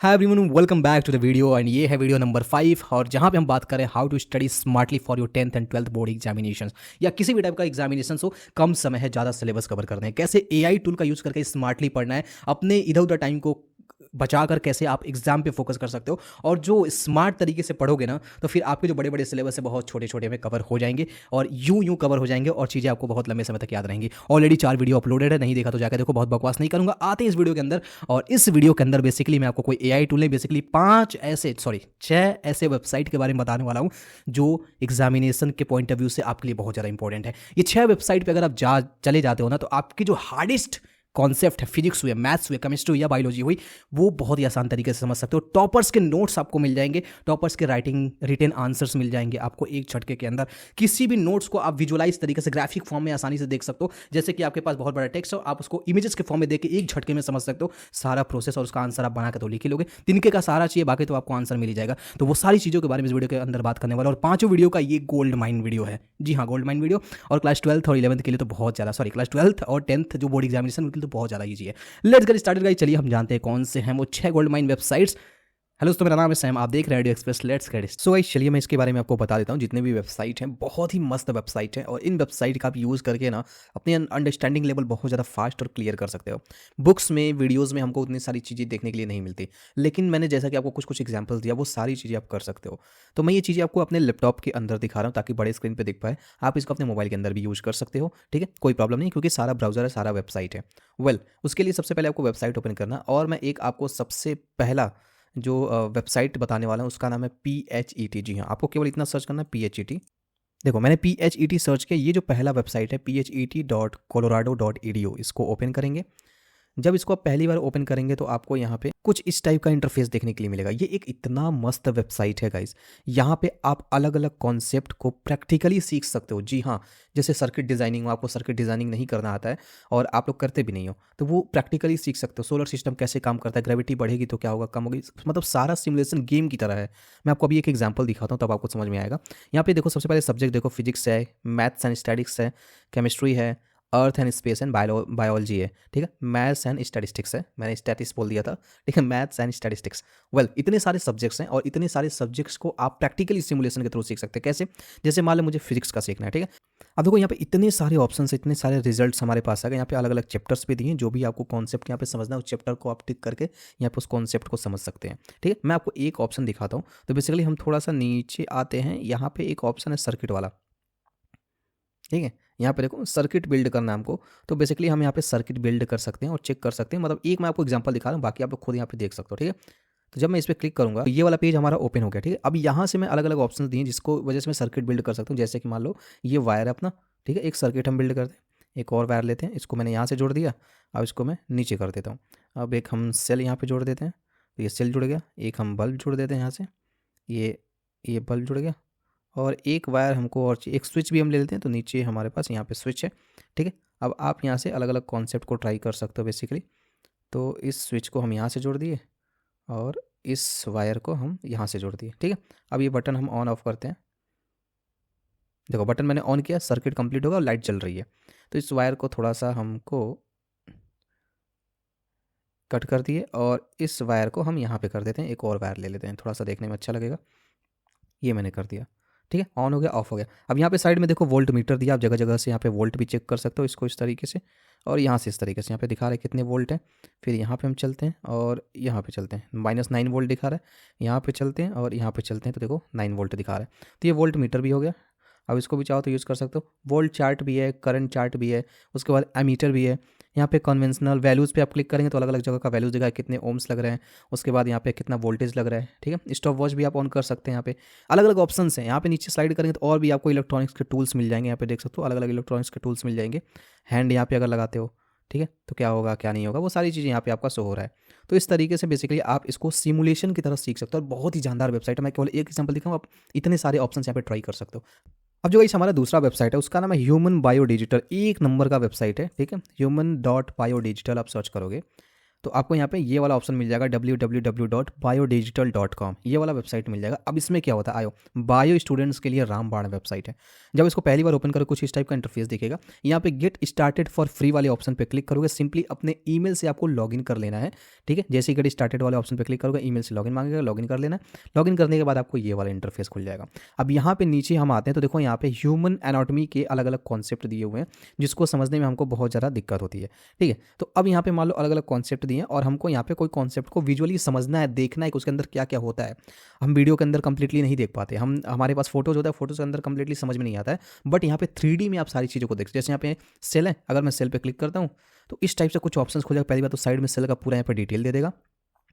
Hi everyone, welcome back to the video and ये है video number 5 और जहाँ पे हम बात करें how to study smartly for your 10th and 12th board examination या किसी भी टाइप का एग्जामिनेशन हो। कम समय है, ज़्यादा सिलेबस कवर करना है, कैसे एआई टूल का यूज़ करके स्मार्टली पढ़ना है, अपने इधर उधर टाइम को बचाकर कैसे आप एग्जाम पे फोकस कर सकते हो। और जो स्मार्ट तरीके से पढ़ोगे ना तो फिर आपके जो बड़े बड़े सिलेबस है बहुत छोटे छोटे में कवर हो जाएंगे और यूं कवर हो जाएंगे और चीज़ें आपको बहुत लंबे समय तक याद रहेंगी। ऑलरेडी 4 वीडियो अपलोडेड है, नहीं देखा तो जाकर देखो, बहुत बकवास नहीं करूंगा। आते हैं इस वीडियो के अंदर और इस वीडियो के अंदर बेसिकली मैं आपको कोई एआई टूल नहीं, बेसिकली 6 ऐसे वेबसाइट के बारे में बताने वाला हूं जो एग्जामिनेशन के पॉइंट ऑफ व्यू से आपके लिए बहुत ज़्यादा इंपॉर्टेंट है। ये 6 वेबसाइट पर अगर आप चले जाते हो ना तो आपकी जो हार्डेस्ट कॉन्सेप्ट है, फिजिक्स हुए, मैथ्स हुए, केमिस्ट्री हुई या बायोलॉजी हुई, वो बहुत ही आसान तरीके से समझ सकते हो। टॉपर्स के नोट्स आपको मिल जाएंगे, टॉपर्स के राइटिंग रिटन आंसर्स मिल जाएंगे आपको एक झटके के अंदर। किसी भी नोट्स को आप विजुअलाइज तरीके से ग्राफिक फॉर्म में आसानी से देख सकते हो, जैसे कि आपके पास बहुत बड़ा टेक्स्ट हो, आप उसको इमेजेस के फॉर्म में देख के एक झटके में समझ सकते हो सारा प्रोसेस और उसका आंसर आप बना के तो लिख ही लोगे। तिनके का सारा चाहिए, बाकी तो आपको आंसर मिल ही जाएगा। तो वो सारी चीज़ों के बारे में इस वीडियो के अंदर बात करने वाला और 5 वीडियो का ये गोल्ड माइन वीडियो है। जी हाँ, गोल्ड माइन वीडियो। और क्लास 12th और 11th के लिए तो बहुत ज़्यादा, क्लास 12th और 10th जो बोर्ड एग्जामिनेशन उनके लिए तो बहुत ज़्यादा ईजी है। Let's get started guys. चलिए हम जानते हैं कौन से हैं वो 6 गोल्ड माइन वेबसाइट्स। हेलो दोस्तों, मेरा नाम है सैम, आप देख रहे हैं radio express. Let's get so guys, चलिए मैं इसके बारे में आपको बता देता हूँ। जितने भी वेबसाइट हैं बहुत ही मस्त वेबसाइट है और इन वेबसाइट का आप यूज़ करके ना अपनी अंडरस्टैंडिंग लेवल बहुत ज़्यादा फास्ट और क्लियर कर सकते हो। बुक्स में, वीडियोज़ में हमको उतनी सारी चीज़ें देखने के लिए नहीं मिलती, लेकिन मैंने जैसा कि आपको कुछ कुछ एग्जाम्पल्स दिया वो सारी चीज़ें आप कर सकते हो। तो मैं ये चीज़ें आपको अपने लैपटॉप के अंदर दिखा रहा हूँ ताकि बड़े स्क्रीन पर दिख पाए। आप इसको अपने मोबाइल के अंदर भी यूज़ कर सकते हो, ठीक है, कोई प्रॉब्लम नहीं, क्योंकि सारा ब्राउजर है, सारा वेबसाइट है। उसके लिए सबसे पहले आपको वेबसाइट ओपन करना और मैं एक आपको सबसे पहला जो वेबसाइट बताने वाला हूँ उसका नाम है PHET। जी हाँ, आपको केवल इतना सर्च करना है PHET। देखो मैंने PHET सर्च किया, ये जो पहला वेबसाइट है phet.colorado.edu, इसको ओपन करेंगे। जब इसको आप पहली बार ओपन करेंगे तो आपको यहाँ पे कुछ इस टाइप का इंटरफेस देखने के लिए मिलेगा। ये एक इतना मस्त वेबसाइट है गाइस, यहाँ पे आप अलग अलग कॉन्सेप्ट को प्रैक्टिकली सीख सकते हो। जी हाँ, जैसे सर्किट डिजाइनिंग, आपको सर्किट डिजाइनिंग नहीं करना आता है और आप लोग करते भी नहीं हो तो वो प्रैक्टिकली सीख सकते हो। सोलर सिस्टम कैसे काम करता है, ग्रेविटी बढ़ेगी तो क्या होगा, कम होगी, मतलब सारा सिमुलेशन गेम की तरह है। मैं आपको अभी एक एग्जाम्पल दिखाता हूँ तब आपको समझ में आएगा। यहाँ पे देखो, सबसे पहले सब्जेक्ट देखो, फिजिक्स है, मैथ्स एंड स्टैटिक्स है, केमिस्ट्री है, earth and space and biology है, ठीक है, मैथ्स एंड स्टैटिस्टिक्स है, मैंने स्टैटिस बोल दिया था, ठीक है, मैथ्स एंड स्टैटिस्टिक्स। इतने सारे सब्जेक्ट्स हैं और इतने सारे सब्जेक्ट्स को आप प्रैक्टिकली सिमुलेशन के थ्रू सीख सकते हैं। कैसे? जैसे मान लो मुझे फिजिक्स का सीखना है, ठीक है। अब देखो यहाँ पे इतने सारे ऑप्शन, इतने सारे रिजल्ट्स हमारे पास आ गए। यहाँ पे अलग अलग चैप्टर्स भी दिए, जो भी आपको कॉन्सेप्ट यहाँ पे समझना है उस चैप्टर को आप टिक करके यहाँ पे उस कॉन्सेप्ट को समझ सकते हैं, ठीक है। मैं आपको एक ऑप्शन दिखाता हूँ। तो बेसिकली हम थोड़ा सा नीचे आते हैं, यहाँ पे एक ऑप्शन है सर्किट वाला, ठीक है। यहाँ पे देखो सर्किट बिल्ड करना है हमको, तो बेसिकली हम यहाँ पे सर्किट बिल्ड कर सकते हैं और चेक कर सकते हैं। मतलब एक मैं आपको एग्जांपल दिखा रहा हूँ, बाकी आप लोग खुद यहाँ पे देख सकते हो, ठीक है। तो जब मैं इस पर क्लिक करूँगा तो ये वाला पेज हमारा ओपन हो गया, ठीक है। अब यहाँ से मैं अलग अलग ऑप्शन दिए जिसको वजह से मैं सर्किट बिल्ड कर सकता हूँ। जैसे कि मान लो ये वायर है अपना, ठीक है, एक सर्किट हम बिल्ड करते हैं, एक और वायर लेते हैं, इसको मैंने यहाँ से जोड़ दिया। अब इसको मैं नीचे कर देता हूँ। अब एक हम सेल यहाँ पर जोड़ देते हैं, तो ये सेल जुड़ गया। एक हम बल्ब जोड़ देते हैं यहाँ से, ये बल्ब जुड़ गया। और एक वायर हमको और एक स्विच भी हम ले लेते हैं, तो नीचे हमारे पास यहाँ पे स्विच है, ठीक है। अब आप यहाँ से अलग अलग कॉन्सेप्ट को ट्राई कर सकते हो बेसिकली। तो इस स्विच को हम यहाँ से जोड़ दिए और इस वायर को हम यहाँ से जोड़ दिए, ठीक है। अब ये बटन हम ऑन ऑफ करते हैं। देखो बटन मैंने ऑन किया, सर्किट कंप्लीट होगा और लाइट जल रही है। तो इस वायर को थोड़ा सा हमको कट कर दिए और इस वायर को हम यहाँ पे कर देते हैं, एक और वायर ले लेते हैं, थोड़ा सा देखने में अच्छा लगेगा। ये मैंने कर दिया, ठीक है। ऑन हो गया, ऑफ हो गया। अब यहाँ पे साइड में देखो वोल्ट मीटर दिया, आप जगह जगह से यहाँ पे वोल्ट भी चेक कर सकते हो इसको इस तरीके से, और यहाँ से इस तरीके से यहाँ पे दिखा रहा है कितने वोल्ट हैं। फिर यहाँ पे हम चलते हैं और यहाँ पे चलते हैं, -9 वोल्ट दिखा रहा है। यहाँ पे चलते हैं और यहाँ पे चलते हैं, तो देखो 9 वोल्ट दिखा रहा है। तो ये वोल्ट मीटर भी हो गया। अब इसको भी चाहो तो यूज़ कर सकते हो। वोल्ट चार्ट भी है, करंट चार्ट भी है, उसके बाद एमीटर भी है। यहाँ पे कन्वेंशनल वैल्यूज़ पे आप क्लिक करेंगे तो अलग अलग जगह का वैल्यूज़ दिखा है, कितने ओम्स लग रहे हैं, उसके बाद यहाँ पे कितना वोल्टेज लग रहा है, ठीक है। स्टॉप वॉच भी आप ऑन कर सकते हैं। यहाँ पे अलग अलग ऑप्शंस हैं। यहाँ पे नीचे स्लाइड करेंगे तो और भी आपको इलेक्ट्रॉनिक्स के टूल्स मिल जाएंगे। यहाँ पे देख सकते हो अलग अलग इलेक्ट्रॉनिक्स के टूल्स मिल जाएंगे। हैंड यहाँ पे अगर लगाते हो, ठीक है, तो क्या होगा क्या नहीं होगा, वो सारी चीज़ें यहाँ पे आपका शो हो रहा है। तो इस तरीके से बेसिकली आप इसको सिमुलेशन की तरह सीख सकते हो और बहुत ही जानदार वेबसाइट है। मैं केवल एक एग्जांपल दिखाऊँ, आप इतने सारे ऑप्शन यहाँ पे ट्राई कर सकते हो। अब जो इस हमारा दूसरा वेबसाइट है उसका नाम है ह्यूमन बायो डिजिटल, एक नंबर का वेबसाइट है, ठीक है। human.biodigital आप सर्च करोगे तो आपको यहाँ पे ये वाला ऑप्शन मिल जाएगा www.biodigital.com, ये वाला वेबसाइट मिल जाएगा। अब इसमें क्या होता है, आयो बायो स्टूडेंट्स के लिए रामबाण वेबसाइट है। जब इसको पहली बार ओपन करो कुछ इस टाइप का इंटरफेस दिखेगा। यहाँ पे गेट स्टार्टेड फॉर फ्री वाले ऑप्शन पे क्लिक करोगे, सिंपली अपने ईमेल से आपको लॉगिन कर लेना है, ठीक है। जैसे ही गेट स्टार्टेड वाले ऑप्शन पे क्लिक करोगे, ईमेल से लॉगिन मांगेगा, लॉगिन कर लेना। लॉगिन करने के बाद आपको ये वाला इंटरफेस खुल जाएगा। अब यहाँ पे नीचे हम आते हैं तो देखो यहाँ पे ह्यूमन एनाटॉमी के अलग अलग कॉन्सेप्ट दिए हुए हैं, जिसको समझने में हमको बहुत ज़्यादा दिक्कत होती है, ठीक है। तो अब यहाँ पे मान लो अलग अलग कॉन्सेप्ट दिए हैं और हमको यहाँ पे कोई कॉन्सेप्ट को विजुअली समझना है, देखना है कि उसके अंदर क्या क्या होता है। हम वीडियो के अंदर कंप्लीटली नहीं देख पाते, हमारे पास फोटोज होता है, फोटोज के अंदर कंप्लीटली समझ में नहीं आता है। बट यहाँ पे 3D में आप सारी चीज़ों को देख, जैसे यहाँ पे सेल है, अगर मैं सेल पे क्लिक करता हूँ तो इस टाइप से कुछ ऑप्शंस खुल जाएगा। पहली बात तो साइड में सेल का पूरा यहाँ पे डिटेल दे देगा,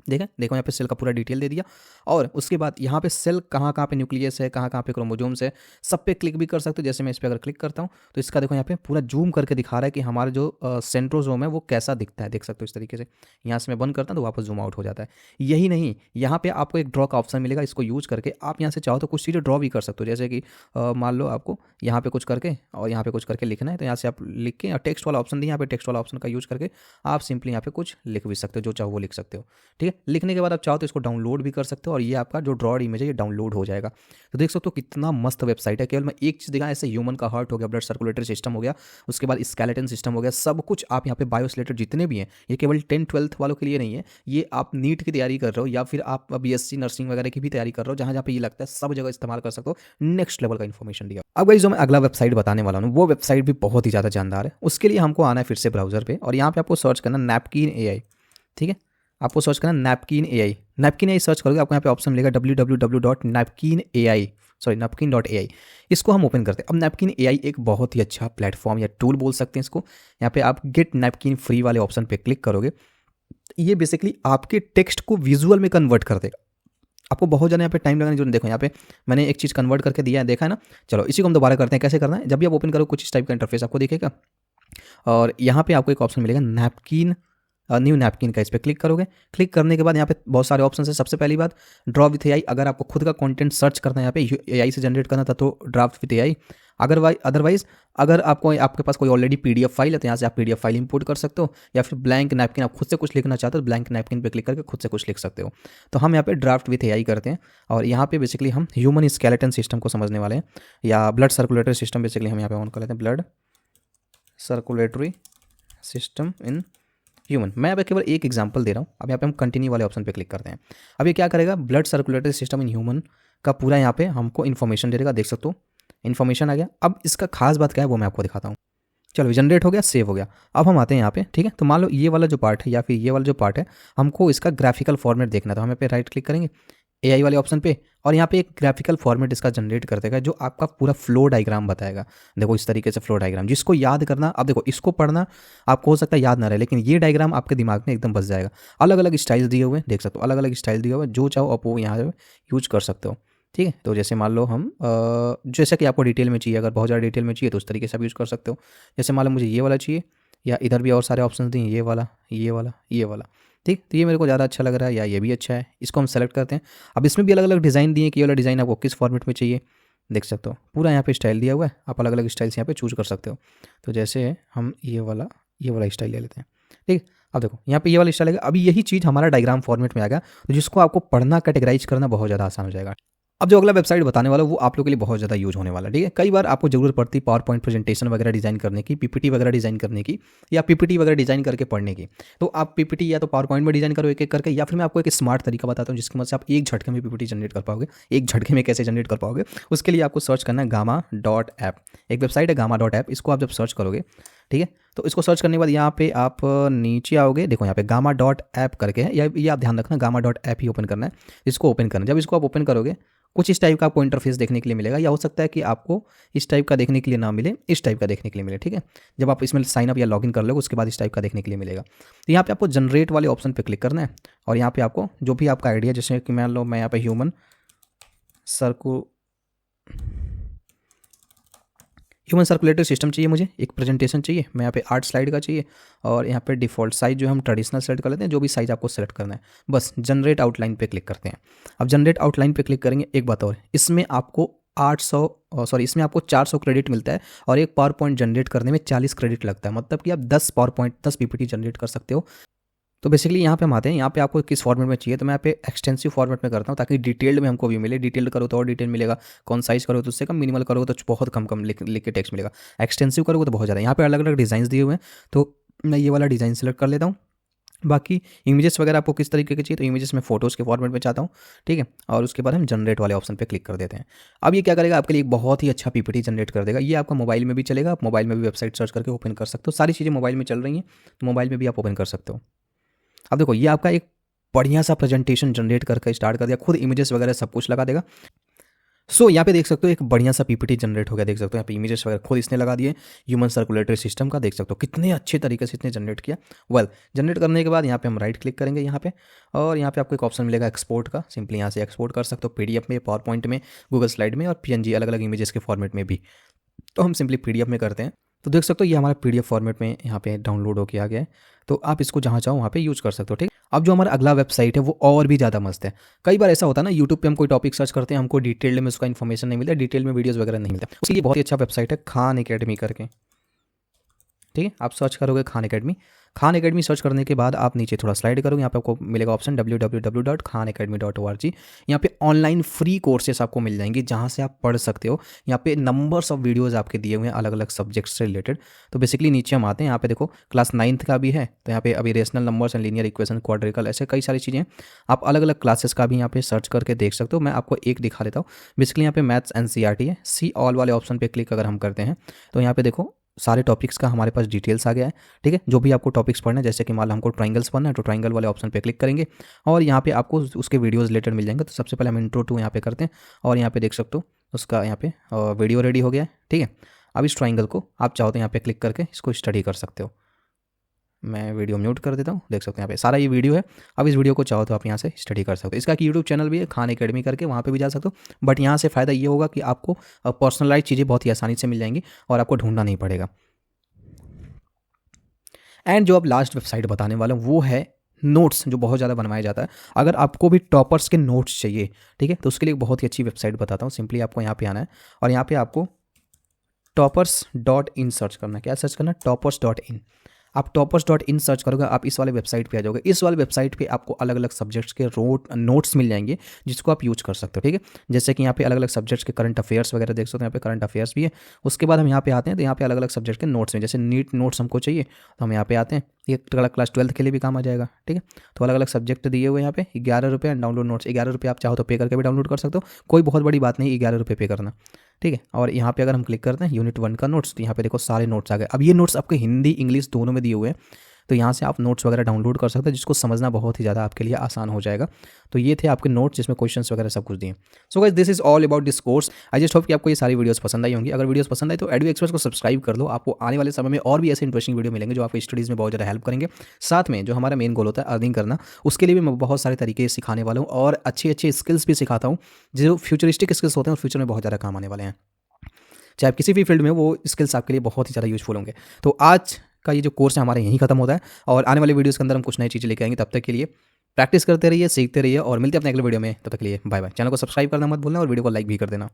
देखो यहाँ पे सेल का पूरा डिटेल दे दिया। और उसके बाद यहाँ पे सेल कहाँ कहाँ पे न्यूक्लियस है, कहाँ कहाँ पे क्रोमोजोम्स है, सब पे क्लिक भी कर सकते हो। जैसे मैं इस पर अगर क्लिक करता हूँ तो इसका देखो यहाँ पे पूरा जूम करके दिखा रहा है कि हमारा जो सेंट्रोजोम है वो कैसा दिखता है, देख सकते हो इस तरीके से। यहाँ से मैं बंद करता हूँ तो वापस जूम आउट हो जाता है। यही नहीं, यहाँ पे आपको एक ड्रॉ का ऑप्शन मिलेगा, इसको यूज करके आप यहाँ से चाहो तो कुछ चीज़ें ड्रॉ भी कर सकते हो। जैसे कि मान लो आपको यहाँ पे कुछ करके और यहाँ पे कुछ करके लिखना है, तो यहाँ से आप लिख के, और टेक्स्ट वाला ऑप्शन दिए, यहाँ पे टेक्स्ट वाला ऑप्शन का यूज करके आप सिंपली यहाँ पे कुछ लिख भी सकते हो, जो चाहो वो लिख सकते हो, ठीक है। लिखने के बाद आप चाहो तो इसको डाउनलोड भी कर सकते हो और ये आपका जो ड्रॉड इमेज है ये डाउनलोड हो जाएगा। तो देख सकते हो कितना मस्त वेबसाइट है। केवल मैं एक चीज़ दिखा, ऐसे ह्यूमन का हार्ट हो गया, ब्लड सर्कुलेटरी सिस्टम हो गया, उसके बाद स्केलेटन सिस्टम हो गया, सब कुछ आप यहाँ पे बायो रिलेटेड जितने भी हैं, ये केवल 10th-12th वालों के लिए नहीं है, ये आप नीट की तैयारी कर रहे हो या फिर आप BSc नर्सिंग वगैरह की भी तैयारी कर रहे हो, जहाँ जहाँ पे ये लगता है सब जगह इस्तेमाल कर सकते हो। नेक्स्ट लेवल का इन्फॉर्मेशन दिया। अब गाइस जो मैं अगला वेबसाइट बताने वाला हूँ वो वेबसाइट भी बहुत ही ज़्यादा जानदार है। उसके लिए हमको आना है फिर से ब्राउजर पे और यहाँ पे आपको सर्च करना नैपकिन AI, ठीक है। आपको सर्च करना napkin AI। Napkin AI search करोगे, आपको यहाँ पे ऑप्शन मिलेगा www.napkin.ai। इसको हम ओपन करते हैं। अब नैपकिन AI एक बहुत ही अच्छा प्लेटफॉर्म या टूल बोल सकते हैं इसको। यहाँ पे आप गेट नैपकिन फ्री वाले ऑप्शन पे क्लिक करोगे, ये बेसिकली आपके टेक्स्ट को विजुअल में कन्वर्ट कर देगा। आपको बहुत ज़्यादा यहाँ पे टाइम लगाने की जरूरत। देखो यहाँ पे मैंने एक चीज़ कन्वर्ट करके दिया है, देखा है ना। चलो इसी को हम दोबारा करते हैं, कैसे करना है। जब भी आप ओपन करो कुछ इस टाइप का इंटरफेस आपको दिखेगा और यहाँ पे आपको एक ऑप्शन मिलेगा नैपकिन, न्यू नैपकिन का, इस पर क्लिक करोगे। क्लिक करने के बाद यहाँ पे बहुत सारे ऑप्शन है। सबसे पहली बात ड्रॉ विथ AI, अगर आपको खुद का कंटेंट सर्च करना है यहाँ पे AI से जनरेट करना था तो ड्राफ्ट विथ AI। अदरवाइज अगर आपके पास कोई ऑलरेडी PDF फाइल है तो यहाँ से आप PDF फाइल इंपोर्ट कर सकते हो, या फिर ब्लैंक नैपकिन आप खुद से कुछ लिखना चाहते हो तो ब्लैंक नैपकिन पे क्लिक करके खुद से कुछ लिख सकते हो। तो हम यहाँ पे ड्राफ्ट विथ AI करते हैं और यहाँ पे बेसिकली हम ह्यूमन स्केलेटन सिस्टम को समझने वाले हैं, या ब्लड सर्कुलेटरी सिस्टम बेसिकली हम यहाँ पे ऑन कर लेते हैं, blood circulatory system in human. मैं यहाँ पे केवल एक एग्जांपल दे रहा हूँ। अब यहाँ पे हम कंटिन्यू वाले ऑप्शन पे क्लिक करते हैं। अब ये क्या करेगा, blood circulatory system in human का पूरा यहाँ पे हमको इन्फॉर्मेशन दे देगा, देख सकते हो इन्फॉर्मेशन आ गया। अब इसका खास बात क्या है वो मैं आपको दिखाता हूँ। चलो जनरेट हो गया, सेव हो गया। अब हम आते हैं यहाँ पे, ठीक है। तो मान लो ये वाला जो पार्ट है या फिर ये वाला जो पार्ट है हमको इसका ग्राफिकल फॉर्मेट देखना, तो हम यहाँ पे राइट क्लिक करेंगे AI वाले ऑप्शन पे और यहाँ पे एक ग्राफिकल फॉर्मेट इसका जनरेट कर देगा जो आपका पूरा फ्लो डायग्राम बताएगा। देखो इस तरीके से फ्लो डायग्राम, जिसको याद करना, अब देखो इसको पढ़ना आपको हो सकता है याद ना रहे, लेकिन ये डायग्राम आपके दिमाग में एकदम बस जाएगा। अलग अलग स्टाइल दिए हुए, देख सकते हो अलग अलग स्टाइल दिए हुए, जो चाहो आप वो यहाँ यूज कर सकते हो, ठीक है। तो जैसे मान लो हम जैसा कि आपको डिटेल में चाहिए, अगर बहुत ज़्यादा डिटेल में चाहिए तो उस तरीके से आप यूज़ कर सकते हो। जैसे मान लो मुझे ये वाला चाहिए, या इधर भी और सारे ऑप्शन दिए, ये वाला ये वाला ये वाला, ठीक। तो ये मेरे को ज़्यादा अच्छा लग रहा है, या ये भी अच्छा है, इसको हम सेलेक्ट करते हैं। अब इसमें भी अलग अलग डिज़ाइन दिए कि ये वाला डिज़ाइन आपको किस फॉर्मेट में चाहिए, देख सकते हो पूरा यहाँ पे स्टाइल दिया हुआ है। आप अलग अलग स्टाइल्स यहाँ पे चूज कर सकते हो। तो जैसे हम ये वाला स्टाइल ले लेते हैं, ठीक। अब देखो यहाँ पे ये वाला स्टाइल आएगा। अभी यही चीज़ हमारा डायग्राम फॉर्मेट में आ गया, तो जिसको आपको पढ़ना, कैटेगराइज करना बहुत ज़्यादा आसान हो जाएगा। अब जो अगला वेबसाइट बताने वाला वो आप लोगों के लिए बहुत ज़्यादा यूज होने वाला है, ठीक है। कई बार आपको जरूरत पड़ती है पावर पॉइंट प्रेजेंटेशन वगैरह डिजाइन करने की, PPT वगैरह डिजाइन करने की, या PPT वगैरह डिजाइन करके पढ़ने की। तो आप PPT या तो पावर पॉइंट में डिजाइन करो एक एक करके, या फिर मैं आपको एक स्मार्ट तरीका बताता हूँ जिसकी मदद से आप एक झटके में PPT जनरेट कर पाओगे। एक झटके में कैसे जनरेट कर पाओगे, उसके लिए आपको सर्च करना है gamma.app। एक वेबसाइट है gamma.app, इसको आप जब सर्च करोगे, ठीक है, तो इसको सर्च करने के बाद यहाँ पे आप नीचे आओगे, देखो यहाँ पे gamma.app करके है, ये आप ध्यान रखना gamma.app ही ओपन करना है। इसको ओपन करना, जब इसको आप ओपन करोगे कुछ इस टाइप का आपको इंटरफेस देखने के लिए मिलेगा, या हो सकता है कि आपको इस टाइप का देखने के लिए ना मिले, इस टाइप का देखने के लिए मिले, ठीक है। जब आप इसमें साइन अप या लॉगिन कर लोगे उसके बाद इस टाइप का देखने के लिए मिलेगा। तो यहाँ पे आपको जनरेट वाले ऑप्शन पे क्लिक करना है और यहाँ पे आपको जो भी आपका आइडिया, जैसे कि मान लो मैं यहाँ पे ह्यूमन सर्कुलेटरी सिस्टम चाहिए, मुझे एक प्रेजेंटेशन चाहिए, मैं यहाँ पे 8 स्लाइड का चाहिए, और यहाँ पे डिफ़ॉल्ट साइज जो हम ट्रेडिशनल सेलेक्ट कर लेते हैं, जो भी साइज आपको सेलेक्ट करना है, बस जनरेट आउटलाइन पे क्लिक करते हैं। अब जनरेट आउटलाइन पे क्लिक करेंगे, एक बात और, इसमें आपको 400 क्रेडिट मिलता है और एक पावर पॉइंट जनरेट करने में 40 क्रेडिट लगता है। मतलब कि आप 10 PPT जनरेट कर सकते हो तो बेसिकली यहाँ पे हम आते हैं, यहाँ पे आपको किस फॉर्मेट में चाहिए, तो मैं यहाँ पे एक्सटेंसिव फॉर्मेट में करता हूँ ताकि डिटेल्ड में हमको भी मिले। डिटेल्ड करो तो और डिटेल मिलेगा, कॉन्साइज करो तो उससे कम, मिनिमल करो तो बहुत कम कम लिख के टेक्स्ट मिलेगा, एक्सटेंसिव करोगे तो बहुत ज़्यादा। यहाँ पे अलग अलग डिज़ाइन दिए हुए हैं, तो मैं ये वाला डिज़ाइन सेलेक्ट कर लेता हूँ। बाकी इमेजेस वगैरह आपको किस तरीके की चाहिए, तो इमेजेस में फोटोज़ के फॉर्मेट में चाहता हूँ, ठीक है। और उसके बाद हम जनरेट वाले ऑप्शन पे क्लिक कर देते हैं। अब ये क्या करेगा, आपके लिए एक बहुत ही अच्छा पीपीटी जनरेट कर देगा। ये आपका मोबाइल में भी चलेगा, आप मोबाइल में भी वेबसाइट सर्च करके ओपन कर सकते हो। सारी चीज़ें मोबाइल में चल रही हैं, तो मोबाइल में भी आप ओपन कर सकते हो। अब देखो ये आपका एक बढ़िया सा प्रेजेंटेशन जनरेट करके स्टार्ट कर दिया, खुद इमेजेस वगैरह सब कुछ लगा देगा। सो यहाँ पे देख सकते हो एक बढ़िया सा पीपीटी जनरेट हो गया, देख सकते हो यहाँ पे इमेजेस वगैरह खुद इसने लगा दिए। ह्यूमन सर्कुलेटरी सिस्टम का देख सकते हो कितने अच्छे तरीके से इसने जनरेट किया। जनरेट करने के बाद यहाँ पे हम राइट क्लिक करेंगे यहाँ पे, और यहाँ पे आपको एक ऑप्शन मिलेगा एक्सपोर्ट का। सिंपली यहाँ से एक्सपोर्ट कर सकते हो पीडीएफ में, पावर पॉइंट में, गूगल स्लाइड में और पीएनजी, अलग अलग इमेजेस के फॉर्मेट में भी। तो हम सिंपली पीडीएफ में करते हैं। तो देख सकते हो ये हमारा पीडीएफ फॉर्मेट में यहाँ पे डाउनलोड होकर आ गया है। तो आप इसको जहाँ चाहो वहाँ पे यूज़ कर सकते हो, ठीक है। अब जो हमारा अगला वेबसाइट है वो और भी ज़्यादा मस्त है। कई बार ऐसा होता है ना, यूट्यूब पे हम कोई टॉपिक सर्च करते हैं, हमको डिटेल में उसका इन्फॉर्मेशन नहीं मिलता, डिटेल में वीडियोस वगैरह नहीं मिलता। उसके लिए बहुत ही अच्छा वेबसाइट है खान एकेडमी करके, ठीक है। आप सर्च करोगे Khan academy. Khan academy search करने के बाद आप नीचे थोड़ा स्लाइड करोगे, यहाँ पे आपको मिलेगा ऑप्शन www.khanacademy.org। यहाँ पे ऑनलाइन फ्री कोर्सेस आपको मिल जाएंगे जहाँ से आप पढ़ सकते हो। यहाँ पे नंबर्स ऑफ वीडियोस आपके दिए हुए हैं अलग अलग सब्जेक्ट्स से रिलेटेड। तो बेसिकली नीचे हम आते हैं, यहाँ पे देखो क्लास 9th का भी है, तो यहाँ पे अभी rational numbers and linear equation, quadratic, ऐसे कई सारी चीज़ें आप अलग अलग क्लासेस का भी यहाँ पे सर्च करके देख सकते हो। मैं आपको एक दिखा देता हूँ। बेसिकली यहाँ पे मैथ्स एनसीईआरटी है, सी ऑल वाले ऑप्शन पे क्लिक अगर हम करते हैं तो यहाँ पे देखो सारे टॉपिक्स का हमारे पास डिटेल्स आ गया है, ठीक है। जो भी आपको टॉपिक्स पढ़ना है, जैसे कि मान लो हमको ट्राइंगल्स पढ़ना है तो ट्राइंगल वाले ऑप्शन पे क्लिक करेंगे और यहाँ पे आपको उसके वीडियोस रिलेटेड मिल जाएंगे। तो सबसे पहले हम इंट्रो 2 यहाँ पे करते हैं और यहाँ पे देख सकते हो उसका यहाँ पे वीडियो रेडी हो गया है, ठीक है। अब इस ट्राइंगल को आप चाहो तो यहाँ पे क्लिक करके इसको स्टडी कर सकते हो। मैं वीडियो म्यूट कर देता हूँ, देख सकते हैं यहाँ पे सारा ये वीडियो है। अब इस वीडियो को चाहो तो आप यहाँ से स्टडी कर सकते हो। इसका एक यूट्यूब चैनल भी है खान एकेडमी करके, वहाँ पे भी जा सकते हो। बट यहाँ से फ़ायदा ये होगा कि आपको पर्सनलाइज चीज़ें बहुत ही आसानी से मिल जाएंगी और आपको ढूंढना नहीं पड़ेगा। एंड जो अब लास्ट वेबसाइट बताने वाला हूँ वो है नोट्स, जो बहुत ज़्यादा बनवाया जाता है। अगर आपको भी टॉपर्स के नोट्स चाहिए, ठीक है, तो उसके लिए एक बहुत ही अच्छी वेबसाइट बताता हूँ। सिंपली आपको यहाँ पे आना है और यहाँ पे आपको toppers.in सर्च करना है। क्या सर्च करना है? toppers.in। आप toppers.in सर्च करोगे, आप इस वाले वेबसाइट पे आ जाओगे। इस वाले वेबसाइट पे आपको अलग अलग सब्जेक्ट्स के नोट्स मिल जाएंगे जिसको आप यूज कर सकते हो, ठीक है। जैसे कि यहाँ पे अलग अलग सब्जेक्ट्स के करंट अफेयर्स वगैरह देख सकते हो, यहाँ पे करंट अफेयर्स भी है। उसके बाद हम यहाँ पे आते हैं तो यहाँ पे अलग अलग सब्जेक्ट के नोट्स में, जैसे नीट नोट्स हमको चाहिए तो हम यहाँ पे आते हैं। ये क्लास 12th के लिए भी काम आ जाएगा, ठीक है। तो अलग अलग सब्जेक्ट दिए हुए यहाँ पे 11 रुपये एंड डाउनलोड नोट्स 11 रुपये, आप चाहो तो पे करके भी डाउनलोड कर सकते हो, कोई बहुत बड़ी बात नहीं 11 रुपये पे करना, ठीक है। और यहाँ पे अगर हम क्लिक करते हैं यूनिट 1 का नोट्स, तो यहाँ पे देखो सारे नोट्स आ गए। अब ये नोट्स आपके हिंदी इंग्लिश दोनों में दिए हुए हैं, तो यहाँ से आप नोट्स वगैरह डाउनलोड कर सकते हैं, जिसको समझना बहुत ही ज़्यादा आपके लिए आसान हो जाएगा। तो ये थे आपके नोट्स जिसमें क्वेश्चंस वगैरह सब कुछ दिए। So guys this is all about this course. I just hope कि आपको ये सारी वीडियोस पसंद आई होंगी। अगर वीडियोस पसंद आई तो एडू एक्सप्रेस को सब्सक्राइब कर लो। आपको आने वाले समय में और भी ऐसे इंटरेस्टिंग वीडियो मिलेंगे जो आपको स्टडीज़ में बहुत ज़्यादा हेल्प करेंगे। साथ में जो हमारा मेन गोल होता है अर्निंग करना, उसके लिए भी मैं बहुत सारे तरीके सिखाने वाला हूँ और अच्छे अच्छे स्किल्स भी सिखाता हूँ जो फ्यूचरिस्टिक स्किल्स होते हैं और फ्यूचर में बहुत ज़्यादा काम आने वाले हैं। चाहे आप किसी भी फील्ड में, वो स्किल्स आपके लिए बहुत ही ज़्यादा यूजफुल होंगे। तो आज का ये जो कोर्स है हमारा यहीं खत्म होता है और आने वाले वीडियोस के अंदर हम कुछ नई चीज़ें लेके आएंगे। तब तक के लिए प्रैक्टिस करते रहिए, सीखते रहिए और मिलते हैं अपने अगले वीडियो में। तब तक के लिए बाय बाय। चैनल को सब्सक्राइब करना मत भूलना और वीडियो को लाइक भी कर देना।